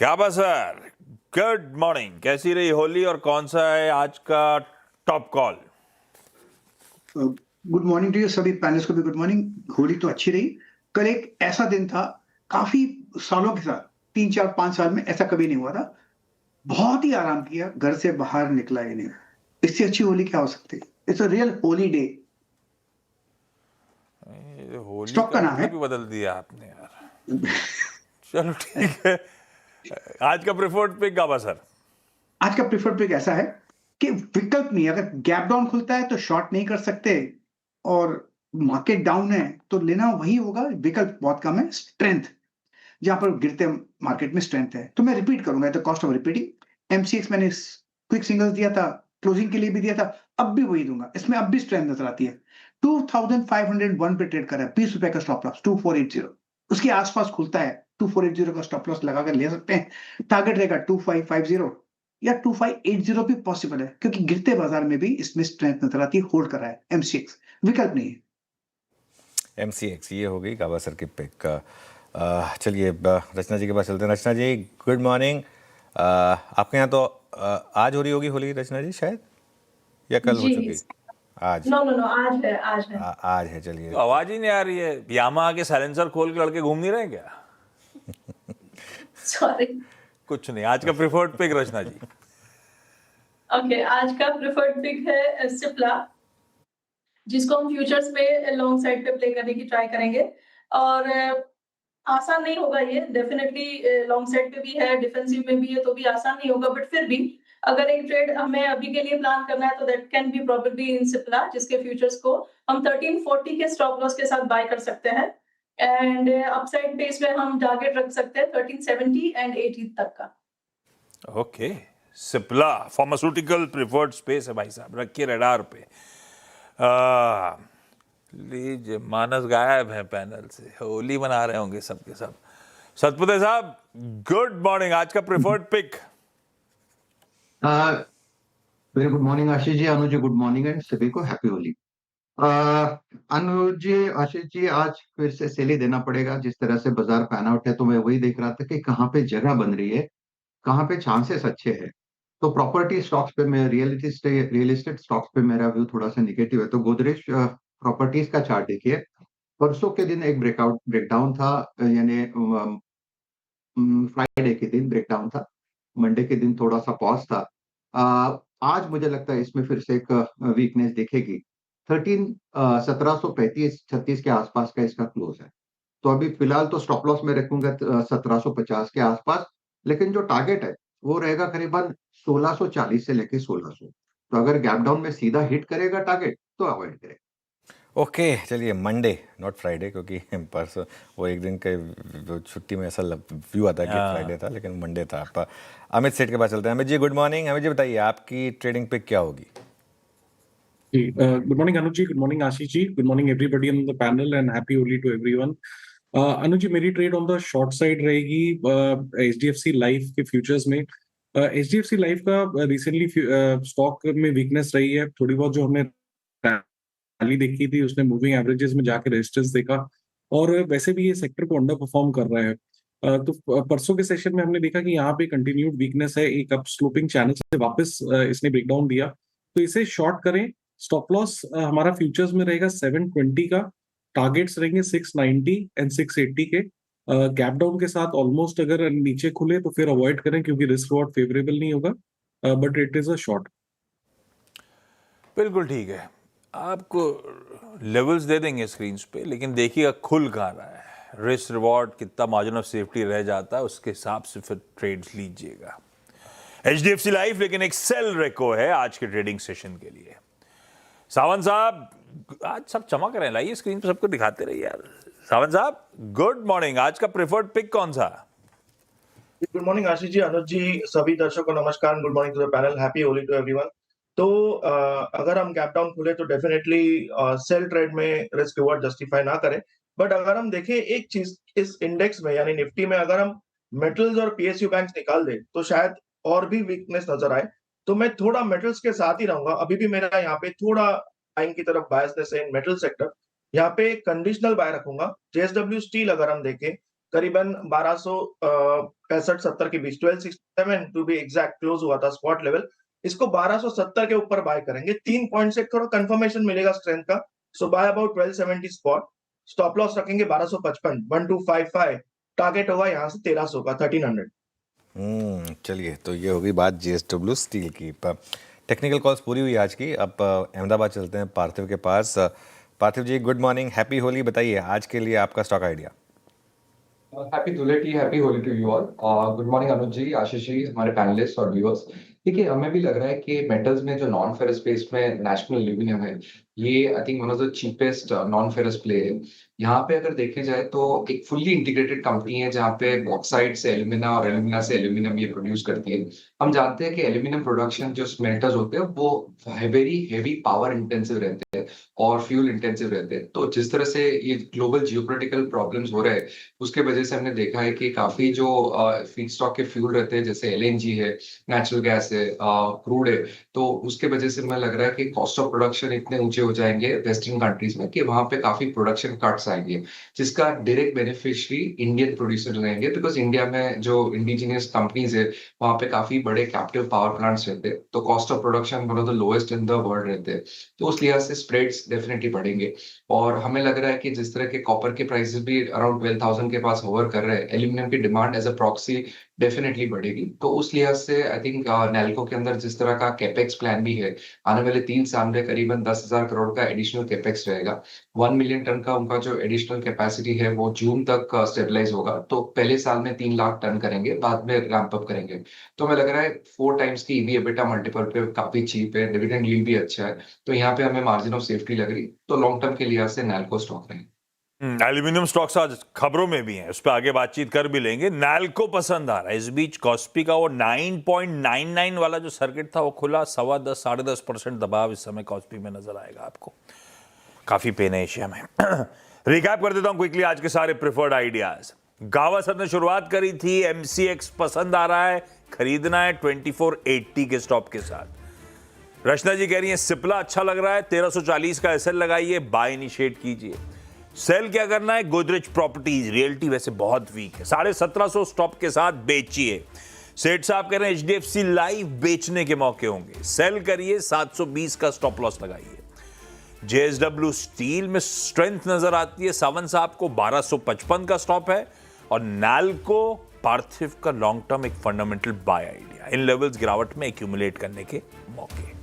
क्या बा sir, good morning. कैसी रही होली और कौन सा है आज का top call? Good morning to you सभी पैनलिस्ट को भी गुड मॉर्निंग। होली तो अच्छी रही। कल एक ऐसा दिन था, काफी सालों के साथ 3 4 5 साल में ऐसा कभी नहीं हुआ था। बहुत ही आराम किया, घर से बाहर निकला ही नहीं। इससे अच्छी होली क्या हो सकती है? It's a real Holi day. Holi stock का का नाम है। मतलब ही बदल दिया आपने यार। चलो ठीक है। आज का प्रेफर्ड पिक गाबा सर। आज का प्रिफर्ड पिक ऐसा है कि विकल्प नहीं है। अगर गैप डाउन खुलता है तो शॉर्ट नहीं कर सकते, और मार्केट डाउन है तो लेना वही होगा। विकल्प बहुत कम है। स्ट्रेंथ, जहां पर गिरते मार्केट में स्ट्रेंथ है, तो मैं रिपीट करूंगा the cost of repeating. MCX मैंने क्विक सिंगल्स दिया था, क्लोजिंग के लिए भी दिया था, अब भी वही दूंगा। इसमें अब भी स्ट्रेंथ नजर आती है। 2501 पे ट्रेड कर रहा है, 20 रुपए का स्टॉप लॉस 2480। उसके आसपास खुलता है, 2480 का स्टॉप लॉस लगाकर ले सकते हैं। टारगेट रहेगा 2550 या 2580 भी पॉसिबल है, क्योंकि गिरते बाजार में भी इसमें स्ट्रेंथ नजर आती है। होल्ड कर रहा है एमसीएक्स, विकल्प नहीं है। एमसीएक्स ये हो गई गाबा सर की पिक। चलिए रचना जी के पास चलते हैं। रचना जी गुड मॉर्निंग। आपके यहाँ तो आज हो रही होगी होली रचना जी, शायद, या कल हो जी चुकी? आज नो नो नो आज है आज है। आज है। चलिए तो आवाज ही नहीं आ रही है। यामाहा के साइलेंसर खोल के लड़के घूम नहीं रहे क्या? सॉरी। कुछ नहीं। आज का प्रेफर्ड पिक रचना जी। ओके, आज का प्रेफर्ड पिक है सिप्ला, जिसको हम फ्यूचर्स पे लॉन्ग साइड पे प्ले करने की ट्राई करेंगे। और आसान नहीं होगा ये, डेफिनेटली लॉन्ग साइड पे भी है, डिफेंसिव में भी है, तो भी आसान नहीं होगा। बट फिर भी अगर एक ट्रेड हमें अभी के लिए प्लान करना है तो that can be probably in Cipla, जिसके फ्यूचर्स को हम 1340 के स्टॉप लॉस के साथ बाय कर सकते हैं। एंड अपसाइड पे इसमें हम टारगेट रख सकते हैं 1370 एंड 80 तक का। Okay, Cipla pharmaceutical preferred space है भाई साहब, रखिए रडार पे। लीजिए, मानस गायब है पैनल से, होली मना रहे होंगे सबके सब। सतपुते साहब गुड मॉर्निंग। आज का preferred pick. Very good morning Ashish ji, Anuj ji good morning, and सभी को हैप्पी होली। अनुज जी, आशीष जी, आज फिर से सेल ही देना पड़ेगा। जिस तरह से बाजार पैन आउट है, तो मैं वही देख रहा था कि कहाँ पे जगह बन रही है, कहाँ पे चांसेस अच्छे हैं। तो प्रॉपर्टी स्टॉक्स पे, मैं रियल एस्टेट स्टॉक्स पे मेरा व्यू थोड़ा सा निगेटिव है। तो गोदरेज प्रॉपर्टीज का चार्ट देखिए। परसों के दिन एक ब्रेकडाउन था, यानी फ्राइडे के दिन ब्रेकडाउन था, मंडे के दिन थोड़ा सा पॉज था। आज मुझे लगता है इसमें फिर से एक वीकनेस दिखेगी। 1735-36 के आसपास का इसका क्लोज है। तो अभी फिलहाल तो स्टॉप लॉस में रखूंगा 1750 के आसपास, लेकिन जो टारगेट है वो रहेगा करीबन 1640 से लेके 1600। तो अगर गैप डाउन में सीधा हिट करेगा टारगेट तो अवॉइड करें। ओके, चलिए मंडे नॉट फ्राइडे, क्योंकि परसों वो एक दिन के छुट्टी में ऐसा व्यू आता है कि फ्राइडे था, लेकिन मंडे था। आप अमित सेठ के पास चलते हैं। Amit ji good morning. अमित जी बताइए आपकी ट्रेडिंग पिक क्या होगी? जी good morning Anuj ji, good morning Ashish ji, good morning everybody on the panel and happy Holi to everyone. Anuj ji, मेरी trade on the short side रहेगी एचडीएफसी लाइफ के फ्यूचर्स में। एचडीएफसी लाइफ का रिसेंटली स्टॉक में वीकनेस रही है थोड़ी बहुत। जो हमने रैली देखी थी उसने मूविंग एवरेजेस में जाके रेजिस्टेंस देखा, और वैसे भी ये सेक्टर को अंडर परफॉर्म कर रहा है। तो परसों के सेशन में हमने देखा कि यहाँ पे कंटिन्यूड वीकनेस है, एक अप स्लोपिंग चैनल से वापस इसने ब्रेकडाउन दिया, तो इसे शॉर्ट करें। स्टॉप लॉस हमारा फ्यूचर्स में रहेगा 720 का, टारगेट्स रहेंगे 690 एंड 680 के। गैप डाउन के साथ ऑलमोस्ट अगर नीचे खुले तो फिर अवॉइड करें, क्योंकि रिस्क रिवॉर्ड फेवरेबल नहीं होगा, but it is a short. बिल्कुल ठीक है। आपको लेवल्स दे देंगे स्क्रीन पे, लेकिन देखिएगा खुल कहाँ रहा है, रिस्क रिवॉर्ड कितना मार्जिन ऑफ सेफ्टी रह जाता है, उसके हिसाब से फिर ट्रेड्स लीजिएगा। एचडीएफसी लाइफ लेकिन एक सेल रेको है आज के ट्रेडिंग सेशन के लिए। सावंत साहब आज सब चमक रहे हैं, लाइए स्क्रीन पे सबको दिखाते रहिए यार। सावंत साहब गुड मॉर्निंग। आज का प्रेफर्ड पिक कौन सा? गुड मॉर्निंग आशीष जी, अनुज जी, सभी दर्शकों को नमस्कार। Good morning to the panel, happy Holi to everyone. तो अगर हम गैप डाउन खुले तो डेफिनेटली सेल ट्रेड में रिस्क रिवॉर्ड जस्टिफाई ना करें। बट अगर हम देखें एक चीज, इस इंडेक्स में यानी निफ्टी में अगर हम मेटल्स और पीएसयू बैंक्स निकाल दे तो शायद और भी वीकनेस नजर आए। तो मैं थोड़ा मेटल्स के साथ ही रहूंगा। अभी भी मेरा यहाँ पे थोड़ा बाइंग की तरफ बायसनेस है इन मेटल सेक्टर। यहाँ पे कंडीशनल बाय रखूंगा। जेएसडब्ल्यू स्टील अगर हम देखें करीबन 1265-70 के बीच, 1267 टू बी एग्जैक्ट क्लोज हुआ था स्पॉट लेवल। इसको 1270 के ऊपर बाय करेंगे। 3 पॉइंट से थोड़ा कंफर्मेशन मिलेगा स्ट्रेंथ का, so buy about 1270 spot. Stop loss रखेंगे 1255, 1255 टारगेट होगा यहाँ से 1300 का, 1300। चलिए, तो ये होगी बात JSW स्टील की। टेक्निकल कॉल्स पूरी हुई आज की। अब अहमदाबाद चलते हैं पार्थिव के पास। Parthiv ji, good morning, happy Holi. बताइए आज के लिए आपका stock idea. Happy Dhuleti, happy Holi to you all. Good morning Anuj ji, Ashish ji, हमारे पैनलिस्ट और व्यूअर्स। देखिए, हमें भी लग रहा है कि मेटल्स में जो नॉन फेरस स्पेस में नेशनल एल्यूमिनियम है, ये I think one of the cheapest non ferrous play है। यहाँ पे अगर देखे जाए तो एक फुल्ली इंटीग्रेटेड कंपनी है जहाँ पे बॉक्साइट से एल्यूमिना और एल्यूमिना से एल्यूमिनियम ये प्रोड्यूस करती है। हम जानते हैं कि एल्यूमिनियम प्रोडक्शन जो स्मेल्टर्स होते हैं वो वेरी हेवी पावर इंटेंसिव रहते हैं और फ्यूल इंटेंसिव रहते हैं। तो जिस तरह से ये ग्लोबल जियोपॉलिटिकल प्रॉब्लम्स हो रहे हैं, उसके वजह से हमने देखा है कि काफी जो फीडस्टॉक के फ्यूल रहते हैं, जैसे LNG है, नेचुरल गैस है, क्रूड है, तो उसके वजह से हमें लग रहा है कि कॉस्ट ऑफ प्रोडक्शन इतने ऊंचे हो जाएंगे वेस्टर्न कंट्रीज में कि वहां पे काफी प्रोडक्शन कट्स आएंगे, जिसका डायरेक्ट बेनिफिशियरी इंडियन प्रोड्यूसर रहेंगे। बिकॉज इंडिया में जो इंडिजिनियस कंपनीज है, वहां पे काफी बड़े कैप्टिव पावर प्लांट्स रहते हैं, तो cost of production one of the lowest in the world रहते हैं। तो उस लिहाज से स्प्रेड्स डेफिनेटली बढ़ेंगे। और हमें लग रहा है कि जिस तरह के कॉपर के प्राइसेस भी अराउंड 12,000 के पास होवर कर रहे हैं, एल्यूमिनियम की demand as a proxy definitely बढ़ेगी। तो उस लिहाज से आई थिंक नैल्को के अंदर जिस तरह का कैपेक्स प्लान भी है, आने वाले 3 साल में करीबन 10,000 करोड़ का एडिशनल कैपेक्स रहेगा। 1 मिलियन टन का उनका जो एडिशनल कैपेसिटी है वो जून तक स्टेबलाइज होगा। तो पहले साल में 3 लाख टन करेंगे, बाद में रैंप अप करेंगे। तो हमें लग रहा है 4 टाइम्स की EV EBITDA मल्टीपल पे काफी चीप है, डिविडेंड यील्ड भी अच्छा है। तो यहाँ पे हमें मार्जिन ऑफ सेफ्टी लग रही, तो लॉन्ग टर्म के लिहाज से नैल्को स्टॉक रहेंगे। एल्यूमिनियम स्टॉक्स आज खबरों में भी हैं, उस पर आगे बातचीत कर भी लेंगे। नैल्को पसंद आ रहा है। इस बीच कॉस्पी का वो 9.99 वाला जो सर्किट था वो खुला, 10.25 साढ़े 10% दबाव इस समय कॉस्पी में नजर आएगा आपको। काफी पेन है एशिया में। रिकैप कर देता हूं क्विकली आज के सारे प्रिफर्ड आइडियाज। गावस्कर ने शुरुआत करी थी, MCX पसंद आ रहा है, खरीदना है 2480 के स्टॉप के साथ। रचना जी कह रही है सिप्ला अच्छा लग रहा है, 1340 का SL लगाइए, बाय इनिशिएट कीजिए। सेल क्या करना है, गोदरेज प्रॉपर्टीज, रियल्टी वैसे बहुत वीक है, 1750 स्टॉप के साथ बेचिए। सेठ साहब कह रहे हैं HDFC लाइफ बेचने के मौके होंगे, सेल करिए, 720 का स्टॉप लॉस लगाइए। JSW स्टील में स्ट्रेंथ नजर आती है, सावंत साहब को 1255 का स्टॉप है। और नैल्को पार्थिव का लॉन्ग टर्म एक फंडामेंटल बाय आइडिया, इन लेवल्स गिरावट में एक्यूमुलेट करने के मौके।